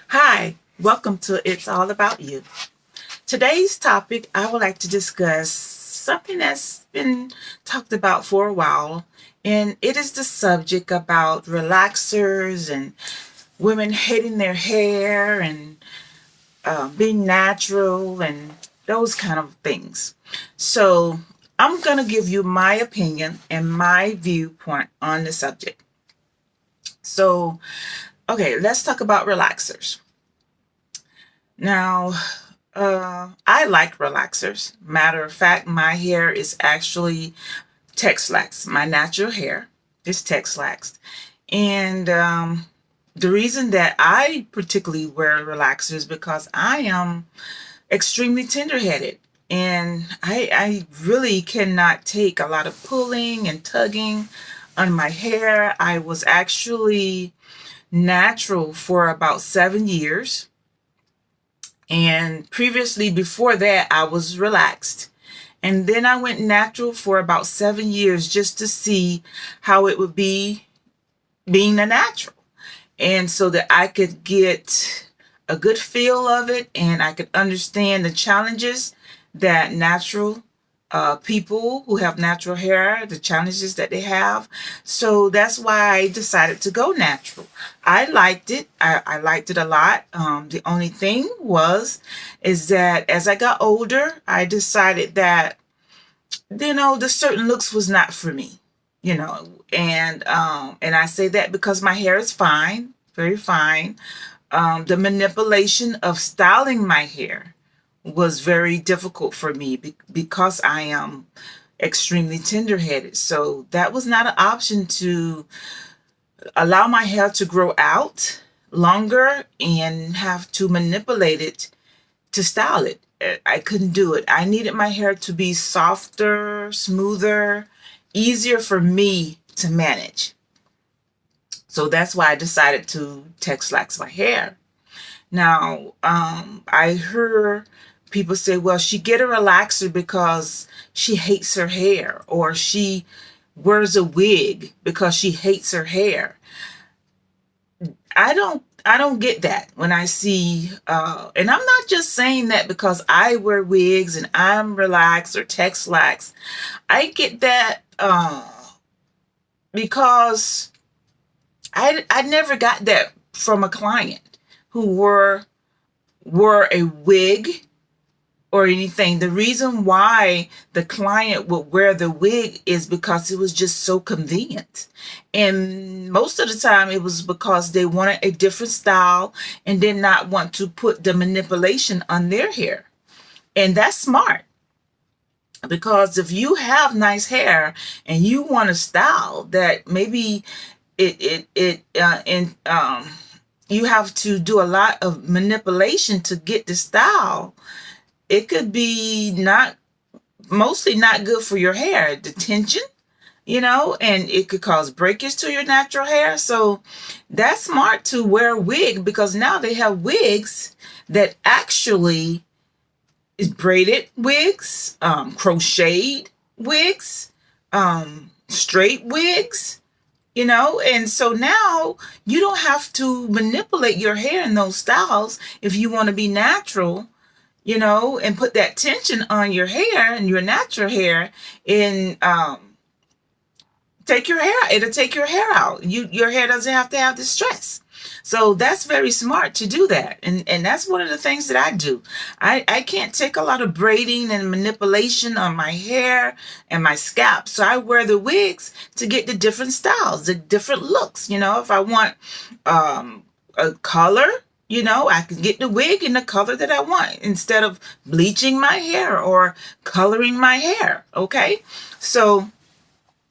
Hi, welcome to It's All About You. Today's topic, I would like to discuss something that's been talked about for a while, and it is the subject about relaxers and women hating their hair and being natural and those kind of things. So, I'm going to give you my opinion and my viewpoint on the subject. So, okay, let's talk about relaxers. Now, I like relaxers. Matter of fact, my hair is actually Texlax. My natural hair is Texlax. And the reason that I particularly wear relaxers is because I am extremely tender-headed. And I really cannot take a lot of pulling and tugging on my hair. I was actually natural for about 7 years. And previously, before that, I was relaxed. And then I went natural for about 7 years just to see how it would be being a natural. And so that I could get a good feel of it and I could understand the challenges that natural people who have natural hair, the challenges that they have. So that's why I decided to go natural. I liked it. I liked it a lot. The only thing is that as I got older, I decided that, the certain looks was not for me, and I say that because my hair is fine, very fine. The manipulation of styling my hair was very difficult for me because I am extremely tender-headed. So that was not an option to allow my hair to grow out longer and have to manipulate it to style it. I couldn't do it. I needed my hair to be softer, smoother, easier for me to manage. So that's why I decided to Texlax my hair. Now, I heard people say, well, she get a relaxer because she hates her hair, or she wears a wig because she hates her hair. I don't get that when I see, and I'm not just saying that because I wear wigs and I'm relaxed or Texlax. I get that because I never got that from a client who wore a wig or anything. The reason why the client would wear the wig is because it was just so convenient. And most of the time it was because they wanted a different style and did not want to put the manipulation on their hair. And that's smart, because if you have nice hair and you want a style that maybe and you have to do a lot of manipulation to get the style, it could be mostly not good for your hair. The tension, and it could cause breakage to your natural hair. So that's smart to wear a wig, because now they have wigs that actually is braided wigs, crocheted wigs, straight wigs, and so now you don't have to manipulate your hair in those styles if you want to be natural, and put that tension on your hair and your natural hair, and it'll take your hair out. Your hair doesn't have to have the stress. So that's very smart to do that. And that's one of the things that I do. I can't take a lot of braiding and manipulation on my hair and my scalp. So I wear the wigs to get the different styles, the different looks. If I want a color, I can get the wig in the color that I want instead of bleaching my hair or coloring my hair. Okay. So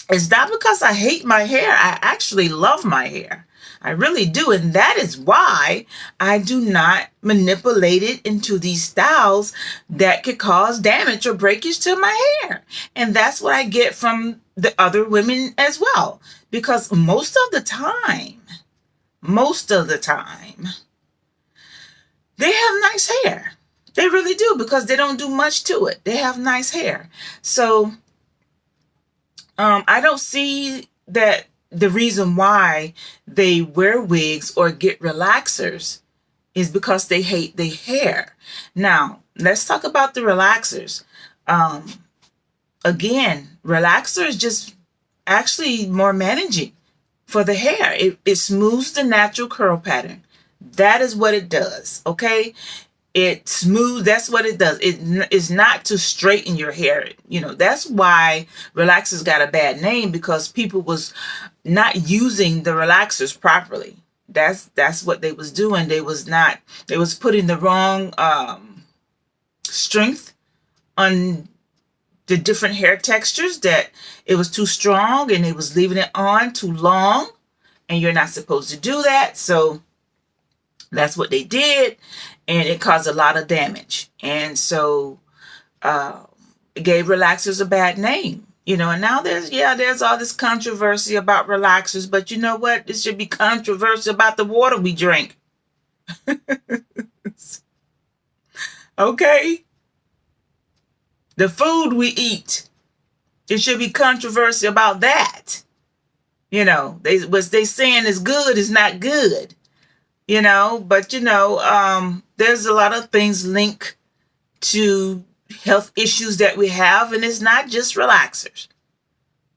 it's not because I hate my hair. I actually love my hair. I really do. And that is why I do not manipulate it into these styles that could cause damage or breakage to my hair. And that's what I get from the other women as well. Because most of the time, they have nice hair. They really do, because they don't do much to it. They have nice hair. So I don't see that the reason why they wear wigs or get relaxers is because they hate their hair. Now, let's talk about the relaxers. Again, relaxer is just actually more managing for the hair. It smooths the natural curl pattern. That is what it does, okay? It smooths, that's what it does. It is not to straighten your hair. That's why relaxers got a bad name, because people was not using the relaxers properly. That's what they was doing. They was putting the wrong strength on the different hair textures, that it was too strong, and they was leaving it on too long, and you're not supposed to do that. So that's what they did, and it caused a lot of damage. And so it gave relaxers a bad name. And now there's all this controversy about relaxers, but you know what? It should be controversy about the water we drink. Okay? The food we eat. It should be controversy about that. What they saying is good is not good. But there's a lot of things linked to health issues that we have, and it's not just relaxers.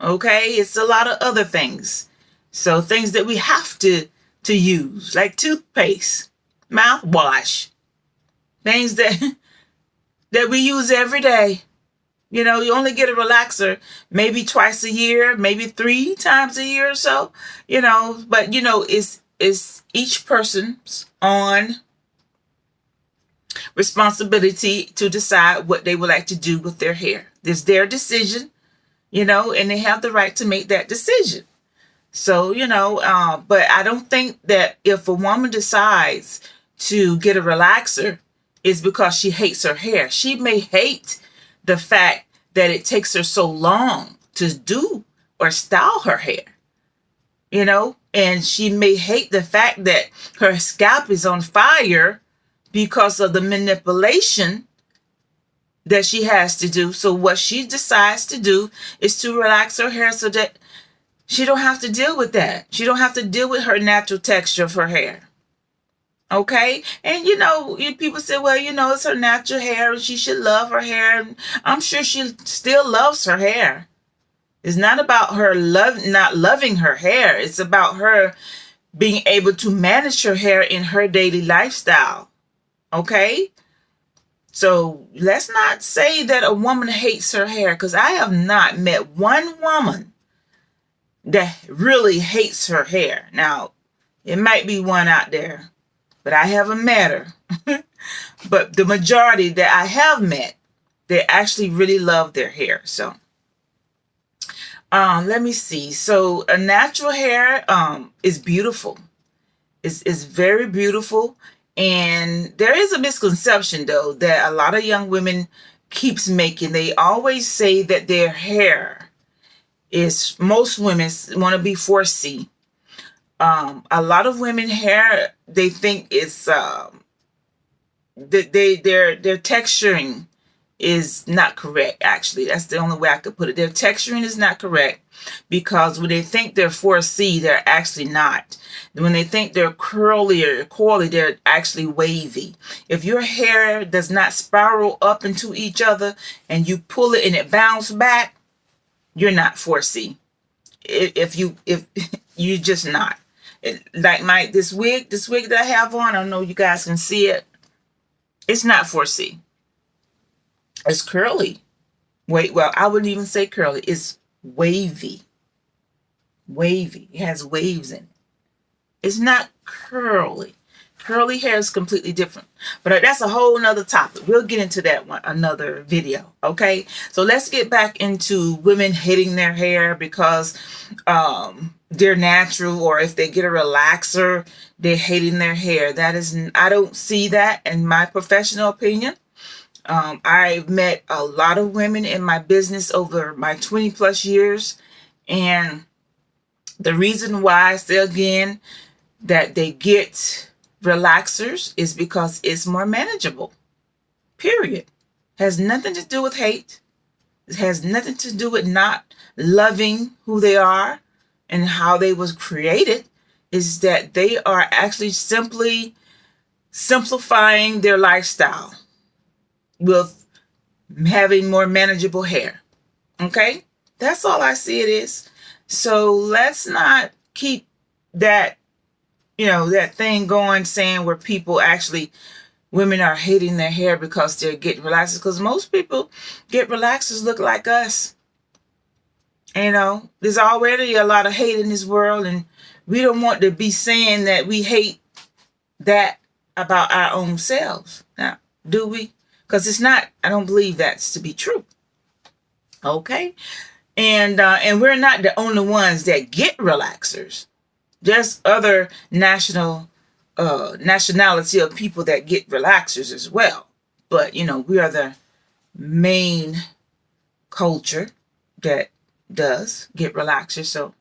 Okay, it's a lot of other things. So things that we have to use, like toothpaste, mouthwash, things that we use every day. You only get a relaxer maybe twice a year, maybe 3 times a year or so. But it's each person's own responsibility to decide what they would like to do with their hair. It's their decision, and they have the right to make that decision. So, but I don't think that if a woman decides to get a relaxer, it's because she hates her hair. She may hate the fact that it takes her so long to do or style her hair, and she may hate the fact that her scalp is on fire because of the manipulation that she has to do. So what she decides to do is to relax her hair so that she don't have to deal with that. She don't have to deal with her natural texture of her hair. Okay? And people say, well, it's her natural hair and she should love her hair. I'm sure she still loves her hair. It's not about her not loving her hair. It's about her being able to manage her hair in her daily lifestyle. Okay? So let's not say that a woman hates her hair, because I have not met one woman that really hates her hair. Now, it might be one out there, but I haven't met her. But the majority that I have met, they actually really love their hair. So let me see. So a natural hair is beautiful. It's very beautiful. And there is a misconception, though, that a lot of young women keeps making. They always say that their hair most women want to be 4C. A lot of women hair, they think it's their texturing is not correct. Actually, that's the only way I could put it. Their texturing is not correct, because when they think they're 4C, they're actually not. When they think they're curly or coily, they're actually wavy. If your hair does not spiral up into each other and you pull it and it bounces back, you're not 4C. If you're just not. Like this wig that I have on, I don't know if you guys can see it. It's not 4C. It's curly. Well, I wouldn't even say curly. It's wavy. Wavy. It has waves in it. It's not curly. Curly hair is completely different. But that's a whole nother topic. We'll get into that one another video. Okay? So let's get back into women hating their hair because they're natural, or if they get a relaxer, they're hating their hair. I don't see that in my professional opinion. I've met a lot of women in my business over my 20 plus years. And the reason why I say again that they get relaxers is because it's more manageable. Period. Has nothing to do with hate. It has nothing to do with not loving who they are and how they was created. Is that they are actually simply simplifying their lifestyle with having more manageable hair. Okay? That's all I see it is. So let's not keep that, that thing going saying where people actually, women are hating their hair because they're getting relaxers. Because most people get relaxers look like us. There's already a lot of hate in this world, and we don't want to be saying that we hate that about our own selves. Now, do we? Because it's not, I don't believe that's to be true. Okay? And we're not the only ones that get relaxers. There's other nationality of people that get relaxers as well. But, we are the main culture that does get relaxers. So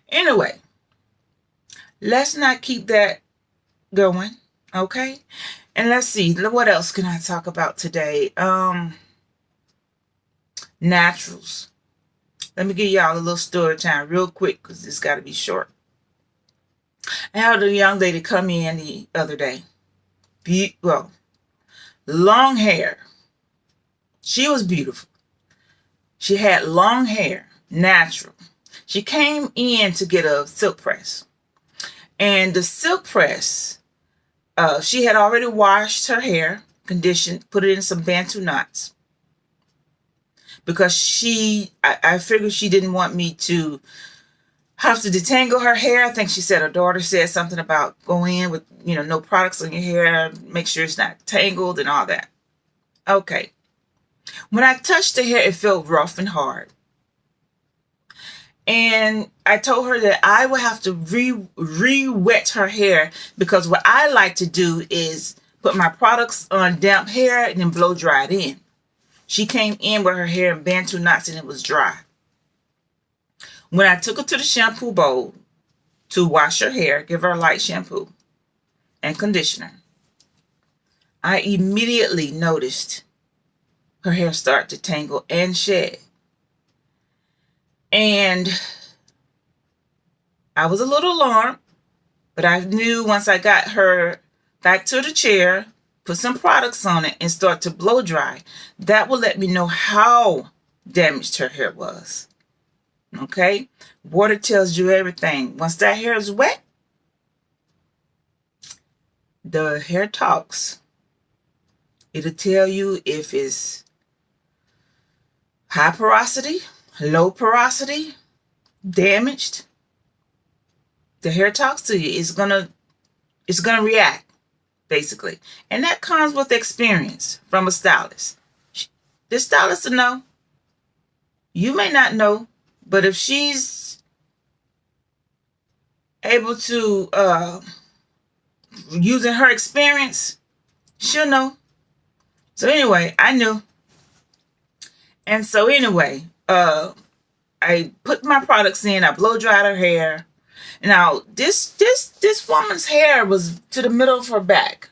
anyway, let's not keep that going. Okay? And let's see, what else can I talk about today? Naturals. Let me give y'all a little story time real quick because this got to be short. I had a young lady come in the other day. Long hair. She was beautiful. She had long hair, natural. She came in to get a silk press. And the silk press, she had already washed her hair, conditioned, put it in some Bantu knots. Because I figured she didn't want me to have to detangle her hair. I think she said her daughter said something about go in with, no products on your hair, make sure it's not tangled and all that. Okay. When I touched the hair, it felt rough and hard. And I told her that I would have to re-wet her hair, because what I like to do is put my products on damp hair and then blow dry it in. She came in with her hair in Bantu knots and it was dry. When I took her to the shampoo bowl to wash her hair, give her a light shampoo and conditioner, I immediately noticed her hair start to tangle and shed. And I was a little alarmed, but I knew once I got her back to the chair, put some products on it, and start to blow dry, that will let me know how damaged her hair was. Okay? Water tells you everything. Once that hair is wet, the hair talks. It'll tell you if it's high porosity, low porosity, damaged. The hair talks to you. It's gonna react, basically. And that comes with experience from a stylist. The stylist will know. You may not know, but if she's able to, using her experience, she'll know. So anyway, I knew. And so anyway, I put my products in, I blow dried her hair. Now, this woman's hair was to the middle of her back.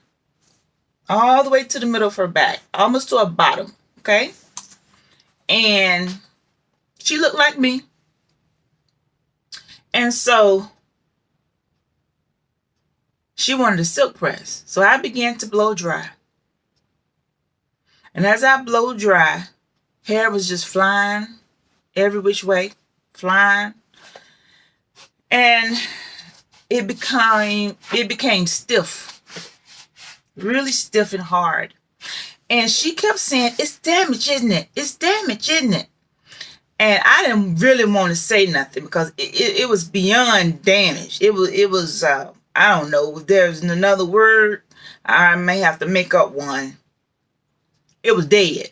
All the way to the middle of her back. Almost to her bottom. Okay? And she looked like me. And so she wanted a silk press. So I began to blow dry. And as I blow dry, hair was just flying every which way. Flying. And it became stiff. Really stiff and hard. And she kept saying, it's damaged, isn't it? It's damaged, isn't it? And I didn't really want to say nothing because it was beyond damage. It was I don't know, if there's another word, I may have to make up one. It was dead.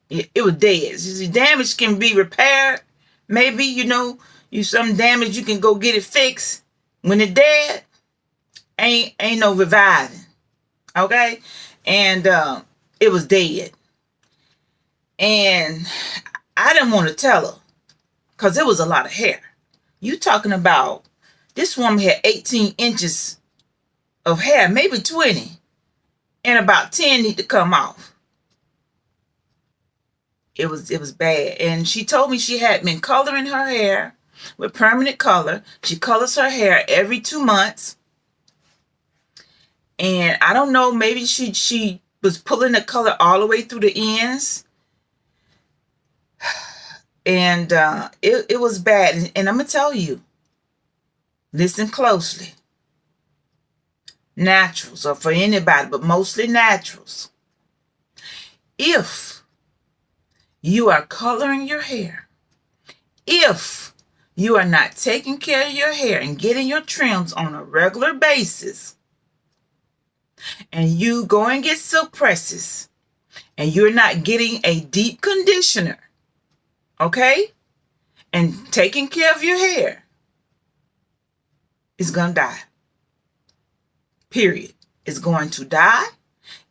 It was dead. See, damage can be repaired. Maybe, you some damage, you can go get it fixed. When it's dead, ain't no reviving. Okay? And it was dead. And I didn't want to tell her because it was a lot of hair. You talking about this woman had 18 inches of hair, maybe 20, and about 10 need to come off. It was bad. And she told me she had been coloring her hair with permanent color. She colors her hair every 2 months. And I don't know, maybe she was pulling the color all the way through the ends. And it was bad. And I'm going to tell you, listen closely. Naturals, or for anybody, but mostly naturals. If you are coloring your hair, if you are not taking care of your hair and getting your trims on a regular basis, and you go and get silk presses, and you're not getting a deep conditioner, okay, and taking care of your hair, it's going to die. Period. It's going to die.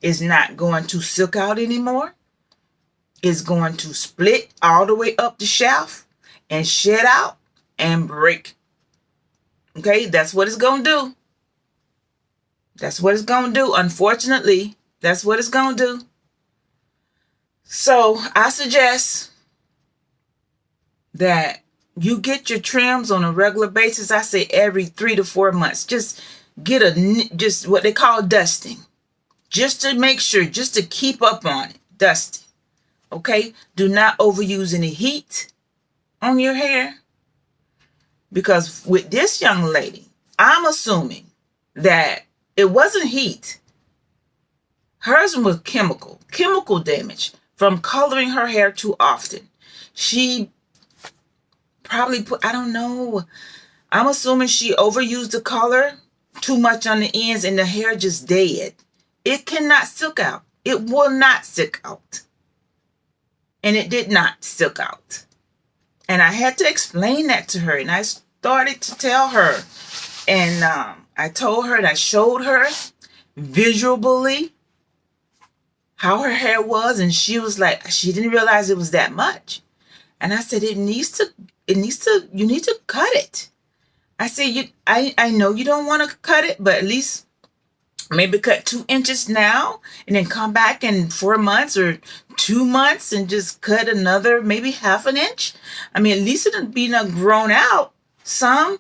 It's not going to silk out anymore. It's going to split all the way up the shaft and shed out and break. Okay, that's what it's going to do. That's what it's going to do. Unfortunately, that's what it's going to do. So I suggest that you get your trims on a regular basis. I say every 3 to 4 months. Just get just what they call dusting. Just to make sure, just to keep up on it. Dusting. Okay? Do not overuse any heat on your hair. Because with this young lady, I'm assuming that it wasn't heat. Hers was chemical damage from coloring her hair too often. She probably I don't know. I'm assuming she overused the color too much on the ends and the hair just dead. It cannot silk out. It will not silk out. And it did not silk out. And I had to explain that to her. And I started to tell her. And I told her and I showed her visually how her hair was. And she was like, she didn't realize it was that much. And I said, you need to cut it. I said, I know you don't want to cut it, but at least maybe cut 2 inches now and then come back in 4 months or 2 months and just cut another maybe half an inch. I mean, at least it'll be grown out some,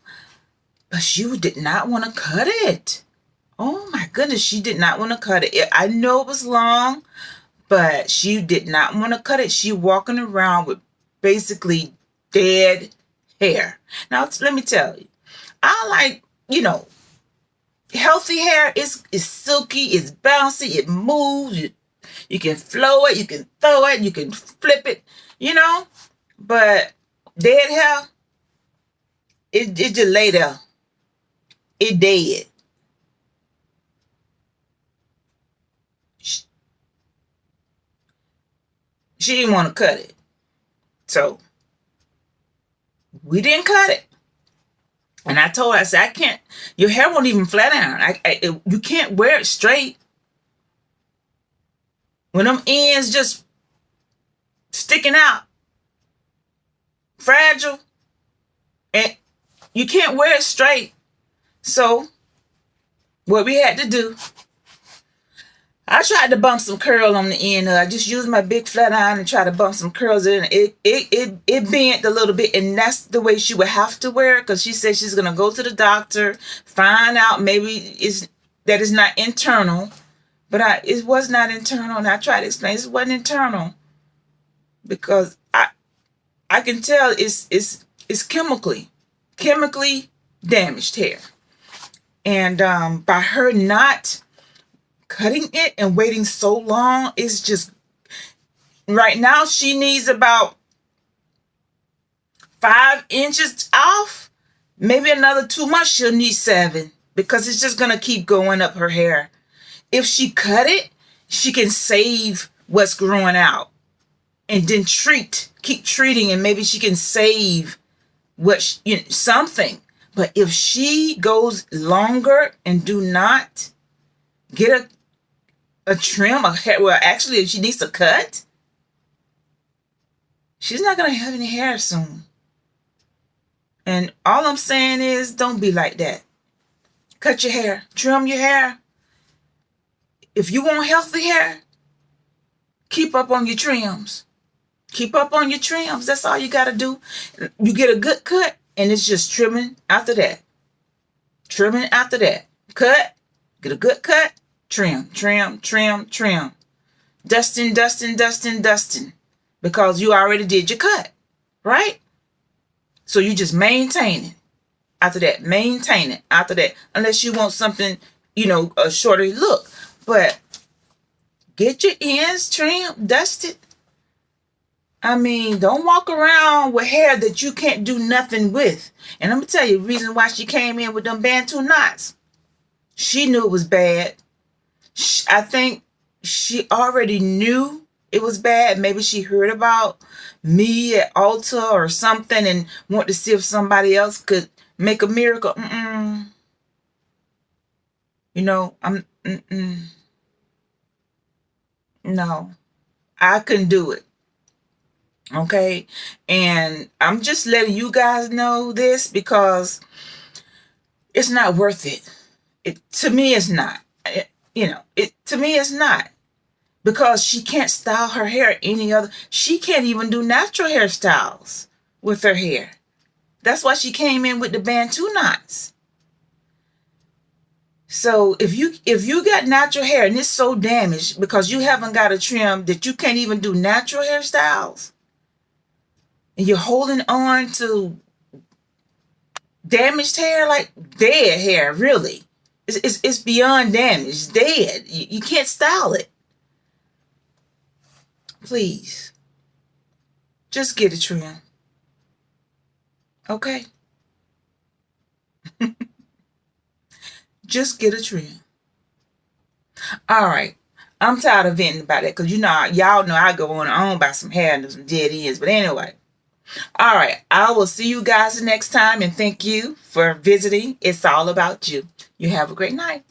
but she did not want to cut it. Oh my goodness, she did not want to cut it. I know it was long, but she did not want to cut it. She walking around with basically dead hair. Now, let me tell you, I like, healthy hair is silky, it's bouncy, it moves, you can flow it, you can throw it, you can flip it, but dead hair, it just lay there. It dead. She didn't want to cut it. So we didn't cut it. And I told her, I said, I can't, your hair won't even flat iron. You can't wear it straight. When them ends just sticking out, fragile, and you can't wear it straight. So what we had to do, I tried to bump some curl on the end. I just used my big flat iron and tried to bump some curls in. It bent a little bit, and that's the way she would have to wear it, because she said she's gonna go to the doctor, find out maybe it's not internal, but it was not internal, and I tried to explain it wasn't internal because I can tell it's chemically damaged hair, and by her not cutting it and waiting so long, it's just, right now she needs about 5 inches off. Maybe another 2 months she'll need 7, because it's just gonna keep going up her hair. If she cut it, she can save what's growing out and then keep treating, and maybe she can save something. But if she goes longer and do not get a trim, a hair, well, actually, if she needs to cut, she's not going to have any hair soon. And all I'm saying is, don't be like that. Cut your hair, trim your hair. If you want healthy hair, keep up on your trims. Keep up on your trims. That's all you got to do. You get a good cut, and it's just trimming after that. Trimming after that. Cut, Get a good cut, trim, trim, trim, trim. Dusting, dusting, dusting, dusting. Because you already did your cut, right? So you just maintain it. After that, maintain it. After that, unless you want something, a shorter look. But get your ends trimmed, dusted. I mean, don't walk around with hair that you can't do nothing with. And I'm going to tell you the reason why she came in with them Bantu knots. She knew it was bad. I think she already knew it was bad. Maybe she heard about me at Ulta or something and wanted to see if somebody else could make a miracle. No, I couldn't do it. Okay. And I'm just letting you guys know this because it's not worth it. To me, it's not. To me, it's not. Because she can't style her hair any other. She can't even do natural hairstyles with her hair. That's why she came in with the Bantu knots. So if you got natural hair and it's so damaged because you haven't got a trim that you can't even do natural hairstyles, and you're holding on to damaged hair, like dead hair, really. It's beyond damage, dead. You can't style it. Please, just get a trim. Okay? Just get a trim. All right. I'm tired of venting about it because y'all know I go on and on about some hair and some dead ends. But anyway. All right. I will see you guys next time, and thank you for visiting. It's all about you. You have a great night.